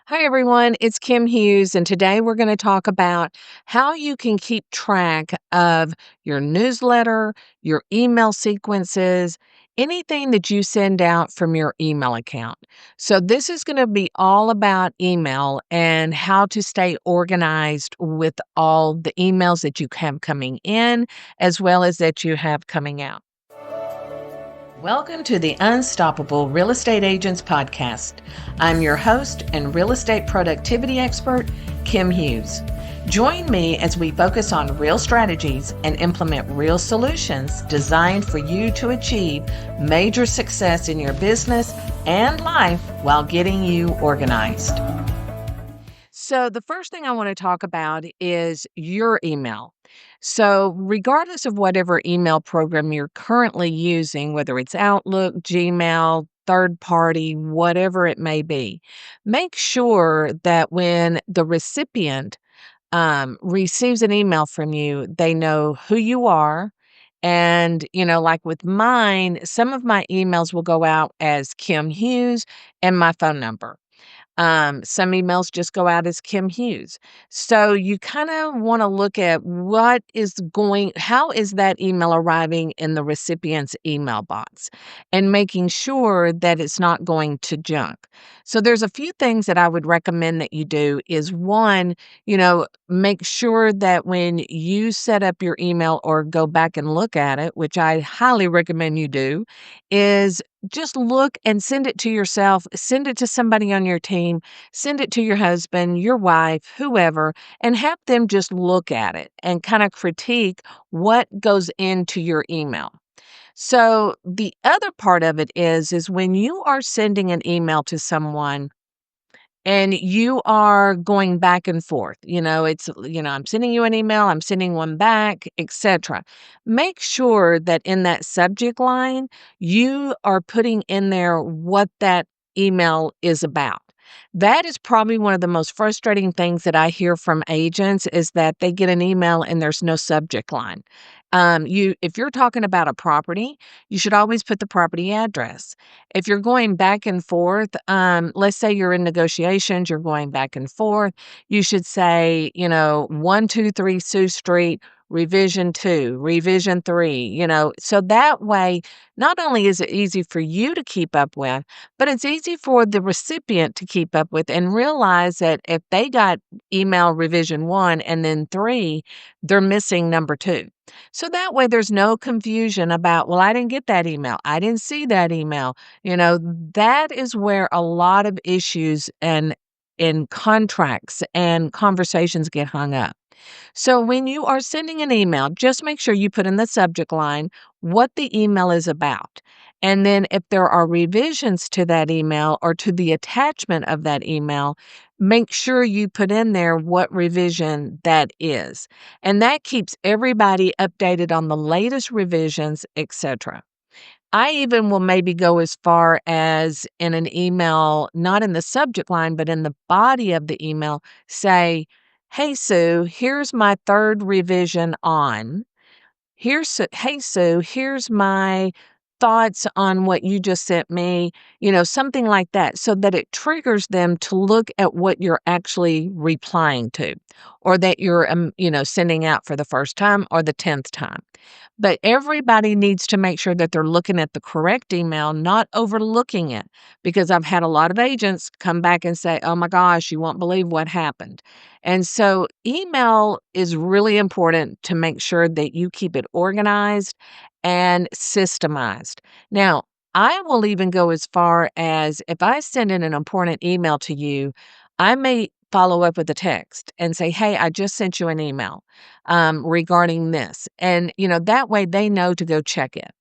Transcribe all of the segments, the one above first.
Hi, everyone. It's Kim Hughes, and today we're going to talk about how you can keep track of your newsletter, your email sequences, anything that you send out from your email account. So, this is going to be all about email and how to stay organized with all the emails that you have coming in as well as that you have coming out. Welcome to the Unstoppable Real Estate Agents Podcast. I'm your host and real estate productivity expert, Kim Hughes. Join me as we focus on real strategies and implement real solutions designed for you to achieve major success in your business and life while getting you organized. So, the first thing I want to talk about is your email. So, regardless of whatever email program you're currently using, whether it's Outlook, Gmail, third party, whatever it may be, make sure that when the recipient receives an email from you, they know who you are. And, like with mine, some of my emails will go out as Kim Hughes and my phone number. Some emails just go out as Kim Hughes. So you kind of want to look at how is that email arriving in the recipient's email box and making sure that it's not going to junk. So there's a few things that I would recommend that you do is one, make sure that when you set up your email or go back and look at it, which I highly recommend you do, is just look and send it to yourself, send it to somebody on your team, send it to your husband, your wife, whoever, and have them just look at it and kind of critique what goes into your email. So the other part of it is when you are sending an email to someone and you are going back and forth, I'm sending you an email, I'm sending one back, etc. Make sure that in that subject line, you are putting in there what that email is about. That is probably one of the most frustrating things that I hear from agents is that they get an email and there's no subject line. If you're talking about a property, you should always put the property address. If you're going back and forth, let's say you're in negotiations, you're going back and forth, you should say, 123 Sioux Street, revision 2, revision 3, so that way, not only is it easy for you to keep up with, but it's easy for the recipient to keep up with and realize that if they got email revision 1 and then 3, they're missing number 2. So that way there's no confusion about, well, I didn't get that email. I didn't see that email. That is where a lot of issues and in contracts and conversations get hung up. So when you are sending an email, just make sure you put in the subject line what the email is about. And then if there are revisions to that email or to the attachment of that email, make sure you put in there what revision that is. And that keeps everybody updated on the latest revisions, etc. I even will maybe go as far as in an email, not in the subject line, but in the body of the email, say, "Hey, Sue, here's my third revision on." Hey, Sue, here's my thoughts on what you just sent me, something like that, so that it triggers them to look at what you're actually replying to or that you're, sending out for the first time or the 10th time. But everybody needs to make sure that they're looking at the correct email, not overlooking it, because I've had a lot of agents come back and say, "Oh my gosh, you won't believe what happened." And so email is really important to make sure that you keep it organized and systemized. Now, I will even go as far as if I send in an important email to you, I may follow up with a text and say, "Hey, I just sent you an email regarding this." And, that way they know to go check it.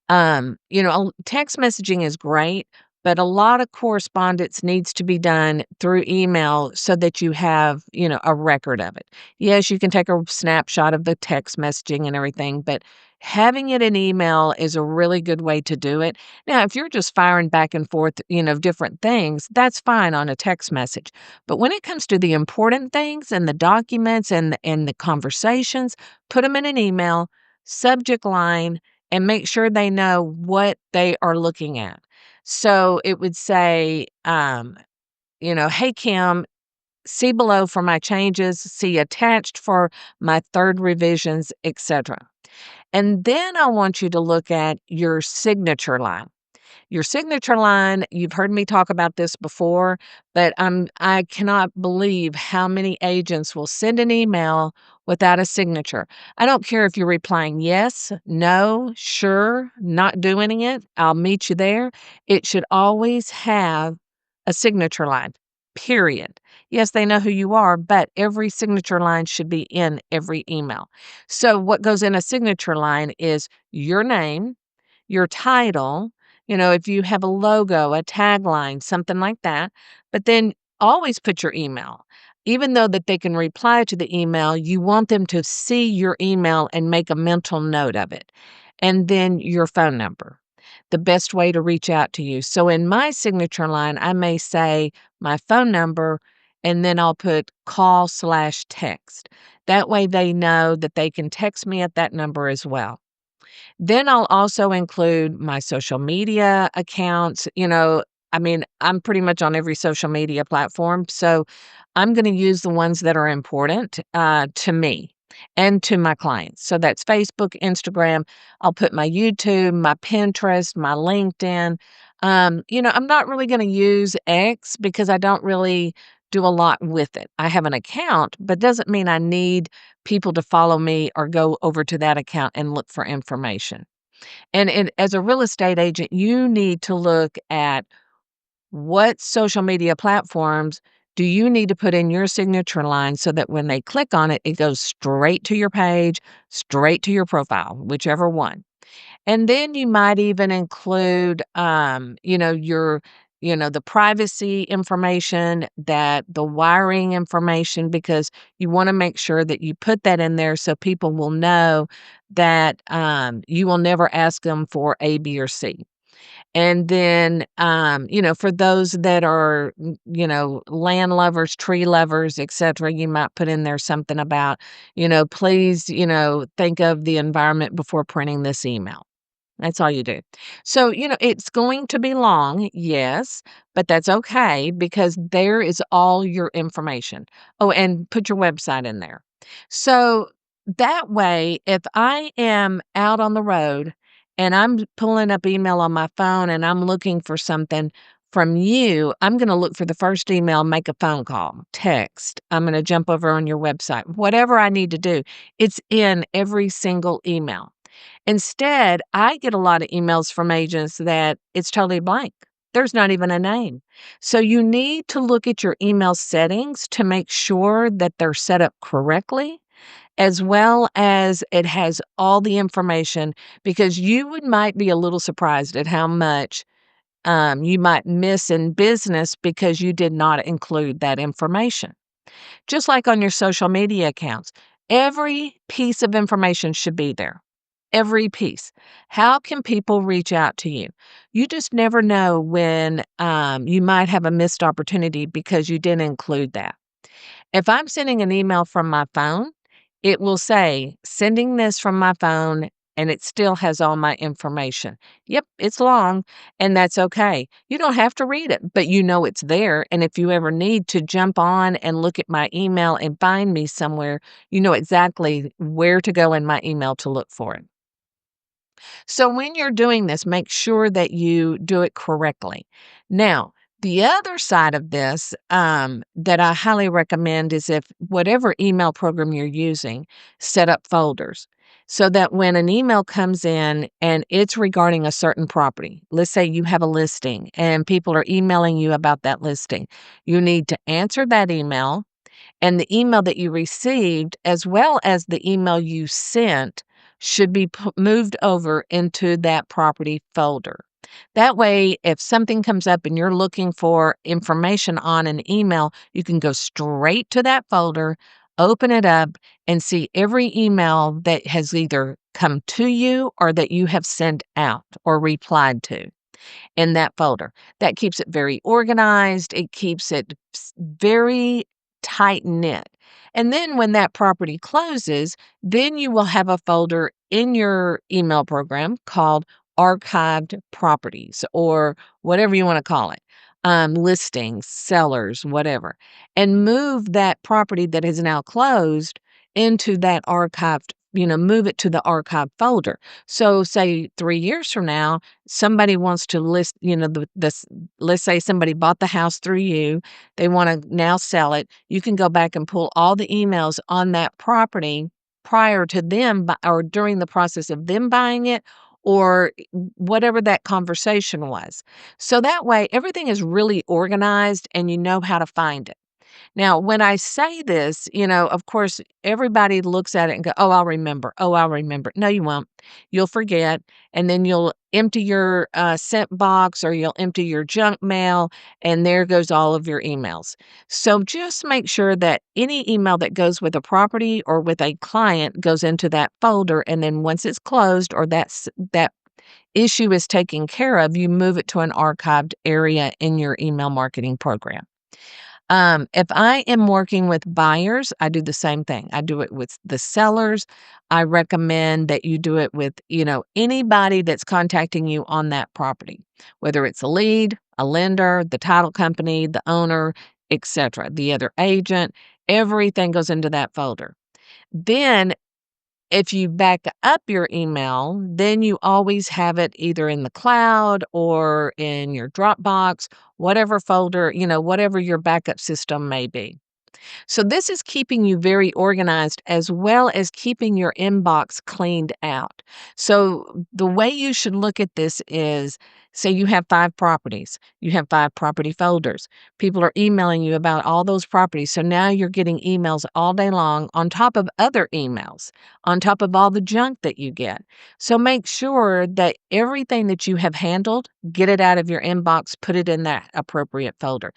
Text messaging is great, but a lot of correspondence needs to be done through email so that you have, a record of it. Yes, you can take a snapshot of the text messaging and everything, but having it in email is a really good way to do it. Now, if you're just firing back and forth, different things, that's fine on a text message. But when it comes to the important things and the documents and the conversations, put them in an email, subject line, and make sure they know what they are looking at. So it would say, "Hey, Kim, see below for my changes, see attached for my third revisions," etc. And then I want you to look at your signature line. Your signature line, you've heard me talk about this before, but I cannot believe how many agents will send an email without a signature. I don't care if you're replying yes, no, sure, not doing it, I'll meet you there. It should always have a signature line. Period. Yes, they know who you are, but every signature line should be in every email. So, what goes in a signature line is your name, your title, if you have a logo, a tagline, something like that, but then always put your email. Even though that they can reply to the email, you want them to see your email and make a mental note of it. And then your phone number, the best way to reach out to you. So in my signature line, I may say my phone number and then I'll put call/text. That way they know that they can text me at that number as well. Then I'll also include my social media accounts. I mean, I'm pretty much on every social media platform. So I'm going to use the ones that are important to me and to my clients. So that's Facebook, Instagram. I'll put my YouTube, my Pinterest, my LinkedIn. I'm not really going to use X because I don't really do a lot with it. I have an account, but doesn't mean I need people to follow me or go over to that account and look for information. And as a real estate agent, you need to look at what social media platforms do you need to put in your signature line so that when they click on it, it goes straight to your page, straight to your profile, whichever one. And then you might even include, the privacy information, that the wiring information, because you want to make sure that you put that in there so people will know that you will never ask them for A, B, or C. And then, for those that are, land lovers, tree lovers, etc., you might put in there something about, please, think of the environment before printing this email. That's all you do. So, it's going to be long, yes, but that's okay because there is all your information. Oh, and put your website in there. So that way, if I am out on the road and I'm pulling up email on my phone and I'm looking for something from you, I'm going to look for the first email, make a phone call, text. I'm going to jump over on your website. Whatever I need to do, it's in every single email. Instead, I get a lot of emails from agents that it's totally blank. There's not even a name. So you need to look at your email settings to make sure that they're set up correctly, as well as it has all the information, because might be a little surprised at how much you might miss in business because you did not include that information. Just like on your social media accounts, every piece of information should be there. Every piece. How can people reach out to you? You just never know when you might have a missed opportunity because you didn't include that. If I'm sending an email from my phone, it will say, sending this from my phone, and it still has all my information. Yep, it's long, and that's okay. You don't have to read it, but you know it's there. And if you ever need to jump on and look at my email and find me somewhere, you know exactly where to go in my email to look for it. So when you're doing this, make sure that you do it correctly. Now, the other side of this that I highly recommend is, if whatever email program you're using, set up folders so that when an email comes in and it's regarding a certain property, let's say you have a listing and people are emailing you about that listing, you need to answer that email, and the email that you received, as well as the email you sent, should be moved over into that property folder. That way, if something comes up and you're looking for information on an email, you can go straight to that folder, open it up, and see every email that has either come to you or that you have sent out or replied to in that folder. That keeps it very organized. It keeps it very tight knit. And then when that property closes, then you will have a folder in your email program called archived properties, or whatever you want to call it. listings, sellers, whatever, and move that property that is now closed into that archived, move it to the archive folder. So, say 3 years from now, somebody wants to list, let's say somebody bought the house through you, they want to now sell it. You can go back and pull all the emails on that property prior to them or during the process of them buying it or whatever that conversation was. So that way, everything is really organized and you know how to find it. Now, when I say this, of course, everybody looks at it and go, oh, I'll remember. Oh, I'll remember. No, you won't. You'll forget. And then you'll empty your sent box or you'll empty your junk mail, and there goes all of your emails. So just make sure that any email that goes with a property or with a client goes into that folder. And then once it's closed or that issue is taken care of, you move it to an archived area in your email marketing program. If I am working with buyers, I do the same thing. I do it with the sellers. I recommend that you do it with, anybody that's contacting you on that property, whether it's a lead, a lender, the title company, the owner, etc., the other agent, everything goes into that folder. Then if you back up your email, then you always have it either in the cloud or in your Dropbox, whatever folder, whatever your backup system may be. So this is keeping you very organized as well as keeping your inbox cleaned out. So the way you should look at this is, say you have 5 properties, you have 5 property folders. People are emailing you about all those properties. So now you're getting emails all day long on top of other emails, on top of all the junk that you get. So make sure that everything that you have handled, get it out of your inbox, put it in that appropriate folder.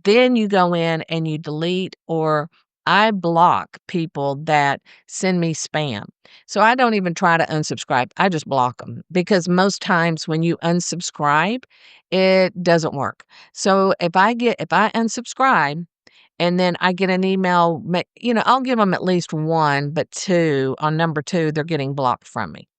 Then you go in and you delete, or I block people that send me spam. So I don't even try to unsubscribe. I just block them because most times when you unsubscribe, it doesn't work. So if I unsubscribe and then I get an email, I'll give them at least one, but two, on number 2, they're getting blocked from me.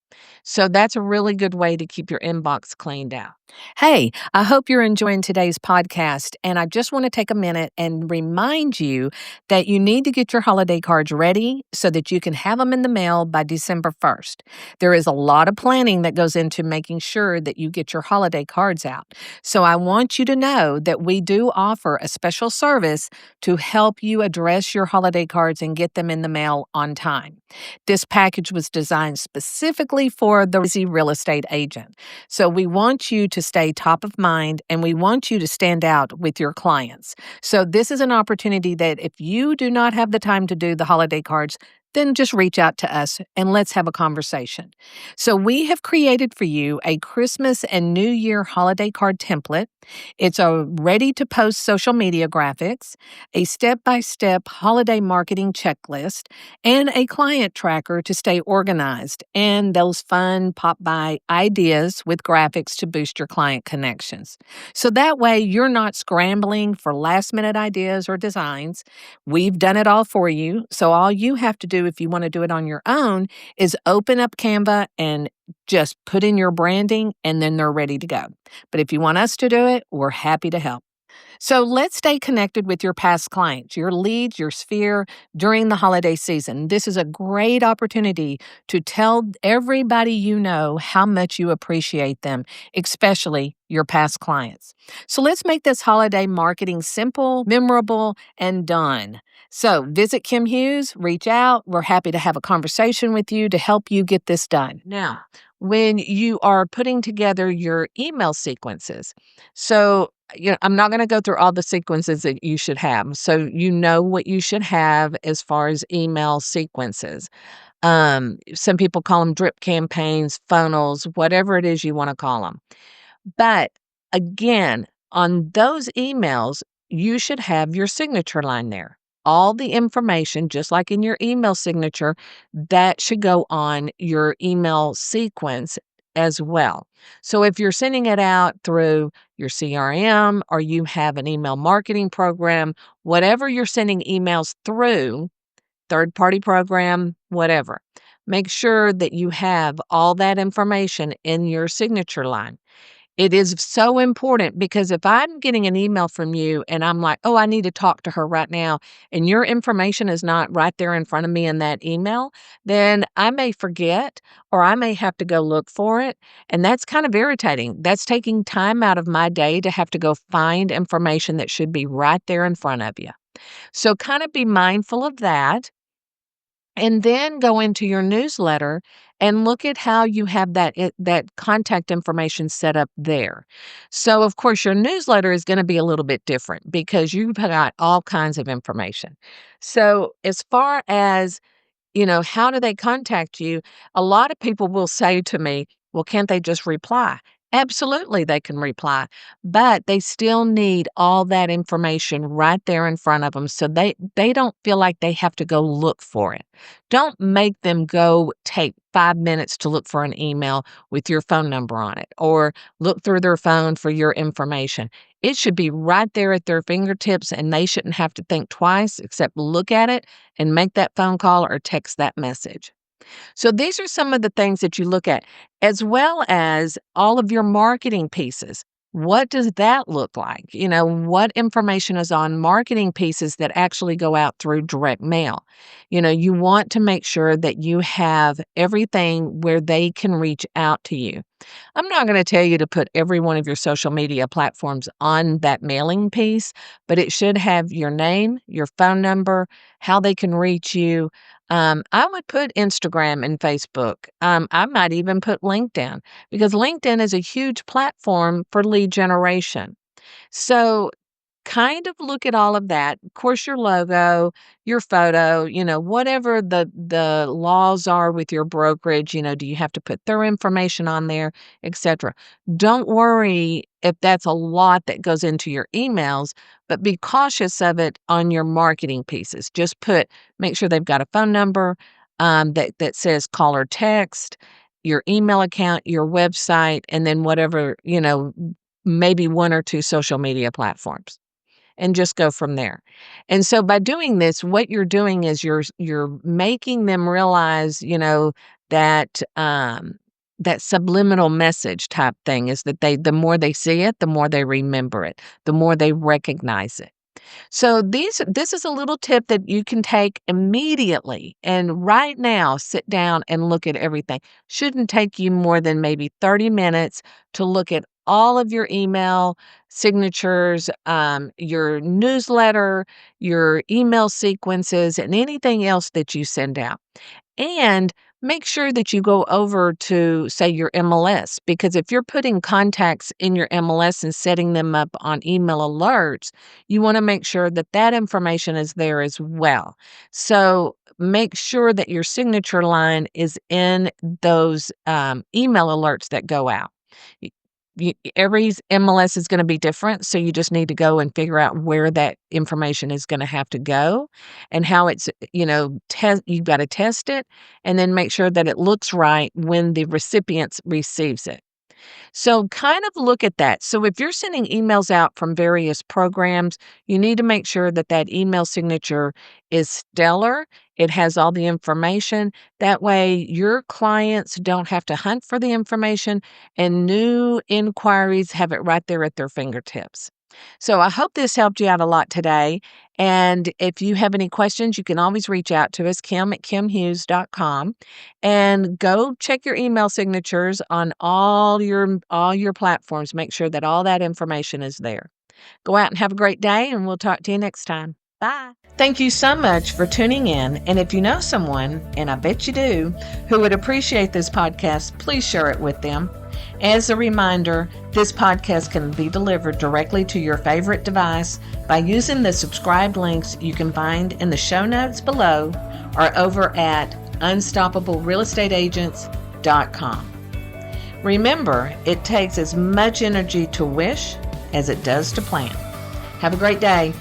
So that's a really good way to keep your inbox cleaned out. Hey, I hope you're enjoying today's podcast. And I just want to take a minute and remind you that you need to get your holiday cards ready so that you can have them in the mail by December 1st. There is a lot of planning that goes into making sure that you get your holiday cards out. So I want you to know that we do offer a special service to help you address your holiday cards and get them in the mail on time. This package was designed specifically for the busy real estate agent. So we want you to stay top of mind and we want you to stand out with your clients. So this is an opportunity that if you do not have the time to do the holiday cards, then just reach out to us and let's have a conversation. So we have created for you a Christmas and New Year holiday card template. It's a ready-to-post social media graphics, a step-by-step holiday marketing checklist, and a client tracker to stay organized, and those fun pop-by ideas with graphics to boost your client connections. So that way you're not scrambling for last-minute ideas or designs. We've done it all for you. So all you have to do if you want to do it on your own is open up Canva and just put in your branding and then they're ready to go. But if you want us to do it, we're happy to help. So let's stay connected with your past clients, your leads, your sphere during the holiday season. This is a great opportunity to tell everybody you know how much you appreciate them, especially your past clients. So let's make this holiday marketing simple, memorable, and done. So visit Kim Hughes, reach out. We're happy to have a conversation with you to help you get this done. Now, when you are putting together your email sequences, so I'm not going to go through all the sequences that you should have. So you know what you should have as far as email sequences. Some people call them drip campaigns, funnels, whatever it is you want to call them. But again, on those emails, you should have your signature line there. All the information, just like in your email signature, that should go on your email sequence as well. So if you're sending it out through your CRM or you have an email marketing program, whatever you're sending emails through, third-party program, whatever, make sure that you have all that information in your signature line. It is so important because if I'm getting an email from you and I'm like, "Oh, I need to talk to her right now," and your information is not right there in front of me in that email, then I may forget or I may have to go look for it, and that's kind of irritating. That's taking time out of my day to have to go find information that should be right there in front of you. So kind of be mindful of that. And then go into your newsletter and look at how you have that contact information set up there. So, of course, your newsletter is gonna be a little bit different because you've got all kinds of information. So, as far as how do they contact you? A lot of people will say to me, well, can't they just reply? Absolutely, they can reply, but they still need all that information right there in front of them so they don't feel like they have to go look for it. Don't make them go take 5 minutes to look for an email with your phone number on it or look through their phone for your information. It should be right there at their fingertips and they shouldn't have to think twice except look at it and make that phone call or text that message. So these are some of the things that you look at, as well as all of your marketing pieces. What does that look like? What information is on marketing pieces that actually go out through direct mail? You want to make sure that you have everything where they can reach out to you. I'm not going to tell you to put every one of your social media platforms on that mailing piece, but it should have your name, your phone number, how they can reach you. I would put Instagram and Facebook. I might even put LinkedIn because LinkedIn is a huge platform for lead generation. So kind of look at all of that. Of course, your logo, your photo, whatever the laws are with your brokerage, do you have to put their information on there, etc. Don't worry if that's a lot that goes into your emails, but be cautious of it on your marketing pieces. Just make sure they've got a phone number that says call or text, your email account, your website, and then whatever, maybe one or two social media platforms and just go from there. And so by doing this, what you're doing is you're making them realize, that that subliminal message type thing is that the more they see it, the more they remember it, the more they recognize it. So this is a little tip that you can take immediately and right now sit down and look at everything. Shouldn't take you more than maybe 30 minutes to look at all of your email signatures, your newsletter, your email sequences, and anything else that you send out. And make sure that you go over to, say, your MLS, because if you're putting contacts in your MLS and setting them up on email alerts, you want to make sure that that information is there as well. So make sure that your signature line is in those email alerts that go out. Y- Every MLS is going to be different, so you just need to go and figure out where that information is going to have to go and how it's, you've got to test it and then make sure that it looks right when the recipient receives it. So kind of look at that. So if you're sending emails out from various programs, you need to make sure that that email signature is stellar. It has all the information. That way your clients don't have to hunt for the information and new inquiries have it right there at their fingertips. So I hope this helped you out a lot today. And if you have any questions, you can always reach out to us, Kim@KimHughes.com, and go check your email signatures on all your platforms. Make sure that all that information is there. Go out and have a great day, and we'll talk to you next time. Bye. Thank you so much for tuning in. And if you know someone, and I bet you do, who would appreciate this podcast, please share it with them. As a reminder, this podcast can be delivered directly to your favorite device by using the subscribed links you can find in the show notes below or over at unstoppablerealestateagents.com. Remember, it takes as much energy to wish as it does to plan. Have a great day.